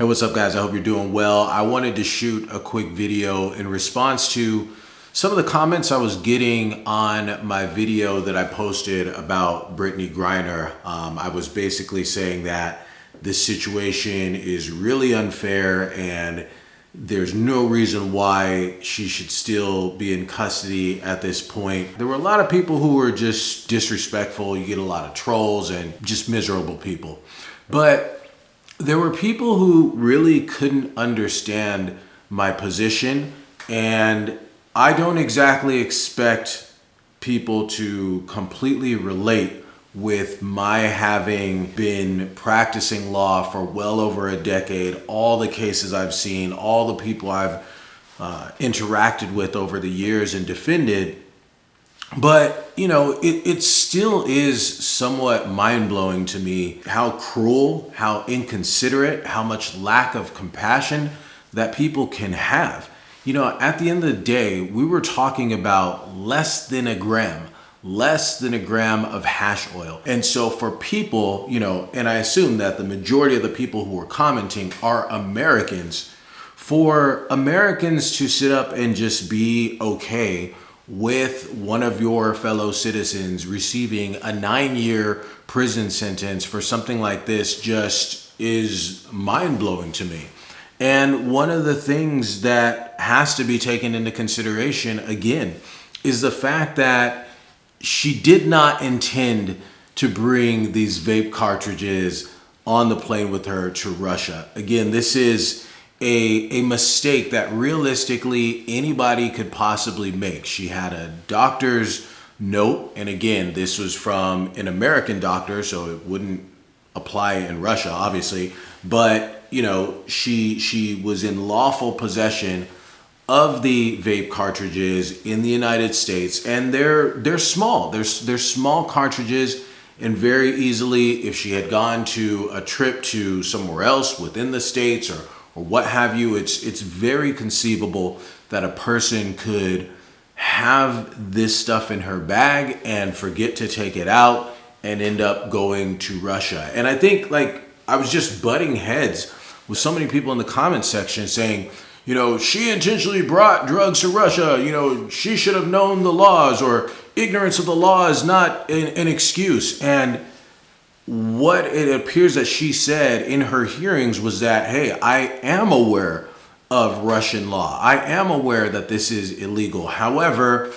Hey, what's up guys? I hope you're doing well. I wanted to shoot a quick video in response to some of the comments I was getting on my video that I posted about Brittney Griner. I was basically saying that this situation is really unfair and there's no reason why she should still be in custody at this point. There were a lot of people who were just disrespectful. You get a lot of trolls and just miserable people. But there were people who really couldn't understand my position, and I don't exactly expect people to completely relate with my having been practicing law for well over a decade, all the cases I've seen, all the people I've interacted with over the years and defended. But, you know, it still is somewhat mind-blowing to me how cruel, how inconsiderate, how much lack of compassion that people can have. You know, at the end of the day, we were talking about less than a gram of hash oil. And so for people, you know, and I assume that the majority of the people who are commenting are Americans, for Americans to sit up and just be okay with one of your fellow citizens receiving a 9-year prison sentence for something like this just is mind-blowing to me. And one of the things that has to be taken into consideration, again, is the fact that she did not intend to bring these vape cartridges on the plane with her to Russia. Again, this is a mistake that realistically anybody could possibly make. She had a doctor's note, and again, this was from an American doctor, so it wouldn't apply in Russia, obviously. But you know, she was in lawful possession of the vape cartridges in the United States, and they're small. They're small cartridges, and very easily, if she had gone to a trip to somewhere else within the States or what have you, it's very conceivable that a person could have this stuff in her bag and forget to take it out and end up going to Russia. And I think, like, I was just butting heads with so many people in the comment section saying, you know, she intentionally brought drugs to Russia, you know, she should have known the laws, or ignorance of the law is not an excuse. And what it appears that she said in her hearings was that, hey, I am aware of Russian law. I am aware that this is illegal. However,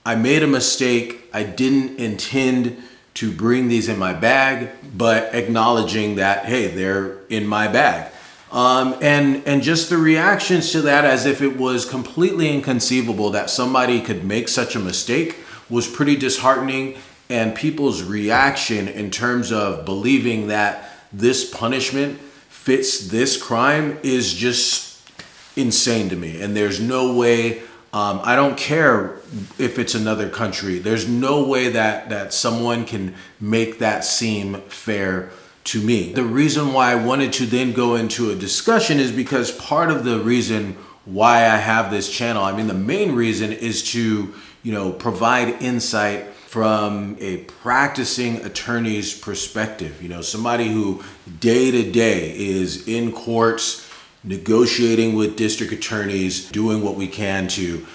I made a mistake. I didn't intend to bring these in my bag, but acknowledging that, hey, they're in my bag. And just the reactions to that, as if it was completely inconceivable that somebody could make such a mistake, was pretty disheartening. And people's reaction in terms of believing that this punishment fits this crime is just insane to me. And there's no way, I don't care if it's another country, there's no way that someone can make that seem fair to me. The reason why I wanted to then go into a discussion is because part of the reason why I have this channel, I mean, the main reason is to, you know, provide insight from a practicing attorney's perspective. You know, somebody who day to day is in courts, negotiating with district attorneys, doing what we can to,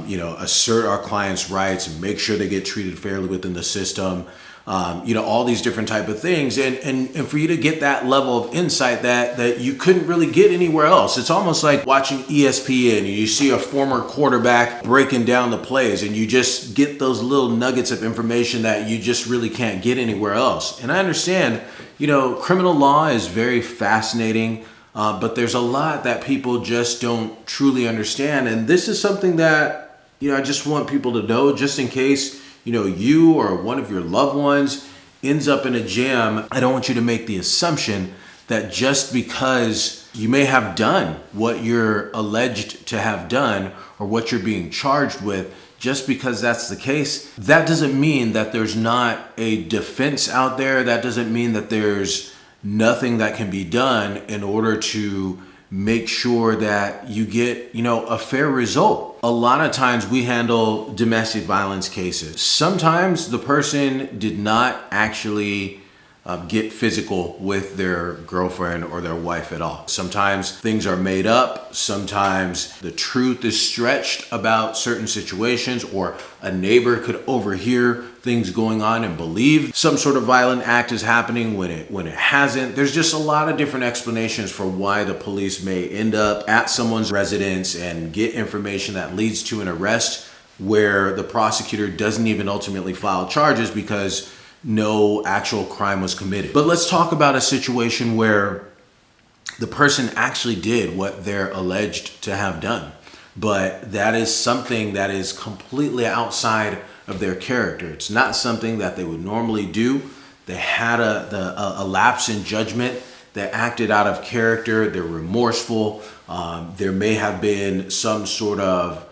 you know, assert our clients' rights and make sure they get treated fairly within the system. You know, all these different type of things, and for you to get that level of insight that you couldn't really get anywhere else. It's almost like watching ESPN and you see a former quarterback breaking down the plays, and you just get those little nuggets of information that you just really can't get anywhere else. And I understand, you know, criminal law is very fascinating, but there's a lot that people just don't truly understand. And this is something that, you know, I just want people to know, just in case, you know, you or one of your loved ones ends up in a jam. I don't want you to make the assumption that just because you may have done what you're alleged to have done or what you're being charged with, just because that's the case, that doesn't mean that there's not a defense out there. That doesn't mean that there's nothing that can be done in order to make sure that you get, you know, a fair result. A lot of times we handle domestic violence cases. Sometimes the person did not actually get physical with their girlfriend or their wife at all. Sometimes things are made up. Sometimes the truth is stretched about certain situations, or a neighbor could overhear things going on and believe some sort of violent act is happening when it hasn't. There's just a lot of different explanations for why the police may end up at someone's residence and get information that leads to an arrest where the prosecutor doesn't even ultimately file charges because no actual crime was committed. But let's talk about a situation where the person actually did what they're alleged to have done, but that is something that is completely outside of their character. It's not something that they would normally do. They had a lapse in judgment. They acted out of character. They're remorseful. There may have been some sort of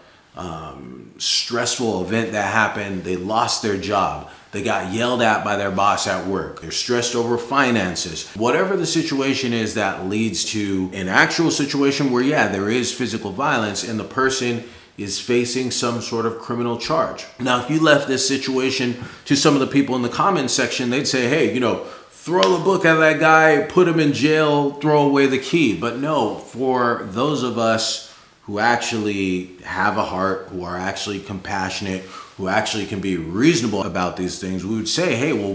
stressful event that happened. They lost their job. They got yelled at by their boss at work. They're stressed over finances. Whatever the situation is that leads to an actual situation where, yeah, there is physical violence and the person is facing some sort of criminal charge. Now, if you left this situation to some of the people in the comments section, they'd say, hey, throw the book at that guy, put him in jail, throw away the key. But no, for those of us who actually have a heart, who are actually compassionate, who actually can be reasonable about these things, we would say, hey, well,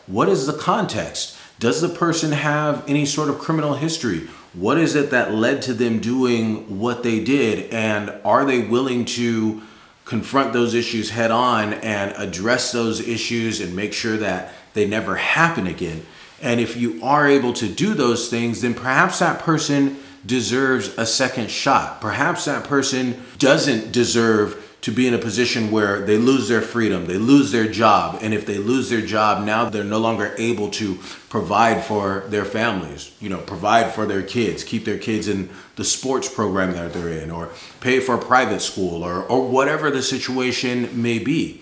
what is the context? Does the person have any sort of criminal history? What is it that led to them doing what they did? And are they willing to confront those issues head on and address those issues and make sure that they never happen again? And if you are able to do those things, then perhaps that person deserves a second shot. Perhaps that person doesn't deserve to be in a position where they lose their freedom, they lose their job. And if they lose their job, now they're no longer able to provide for their families, provide for their kids, keep their kids in the sports program that they're in, or pay for private school, or whatever the situation may be.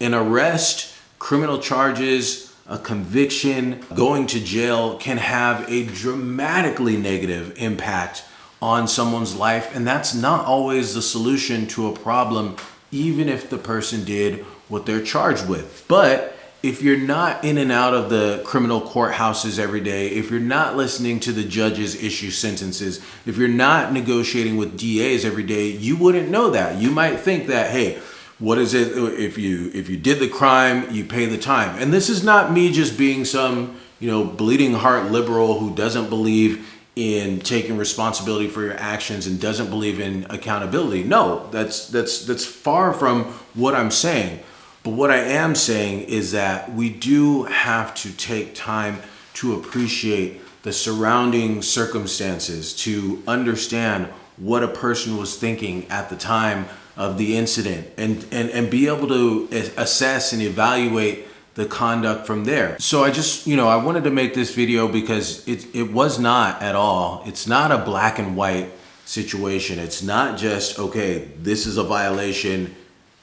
An arrest, criminal charges, a conviction, going to jail can have a dramatically negative impact on someone's life, and that's not always the solution to a problem, even if the person did what they're charged with. But if you're not in and out of the criminal courthouses every day, if you're not listening to the judges issue sentences, if you're not negotiating with DAs every day, you wouldn't know that. You might think that, hey, what is it? If you did the crime, you pay the time. And this is not me just being some, bleeding heart liberal who doesn't believe in taking responsibility for your actions and doesn't believe in accountability. No, that's far from what I'm saying. But what I am saying is that we do have to take time to appreciate the surrounding circumstances, to understand what a person was thinking at the time of the incident, and be able to assess and evaluate the conduct from there. So I wanted to make this video because it was not at all, it's not a black and white situation. It's not just, okay, this is a violation,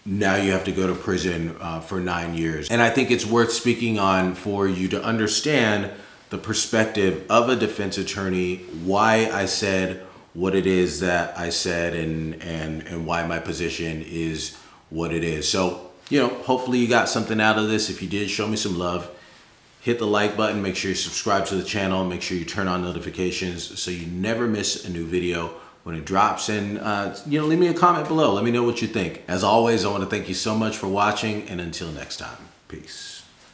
now you have to go to prison for 9 years. And I think it's worth speaking on for you to understand the perspective of a defense attorney, why I said what it is that I said, and why my position is what it is. So, hopefully you got something out of this. If you did, show me some love. Hit the like button. Make sure you subscribe to the channel. Make sure you turn on notifications so you never miss a new video when it drops. And, leave me a comment below. Let me know what you think. As always, I want to thank you so much for watching. And until next time, peace.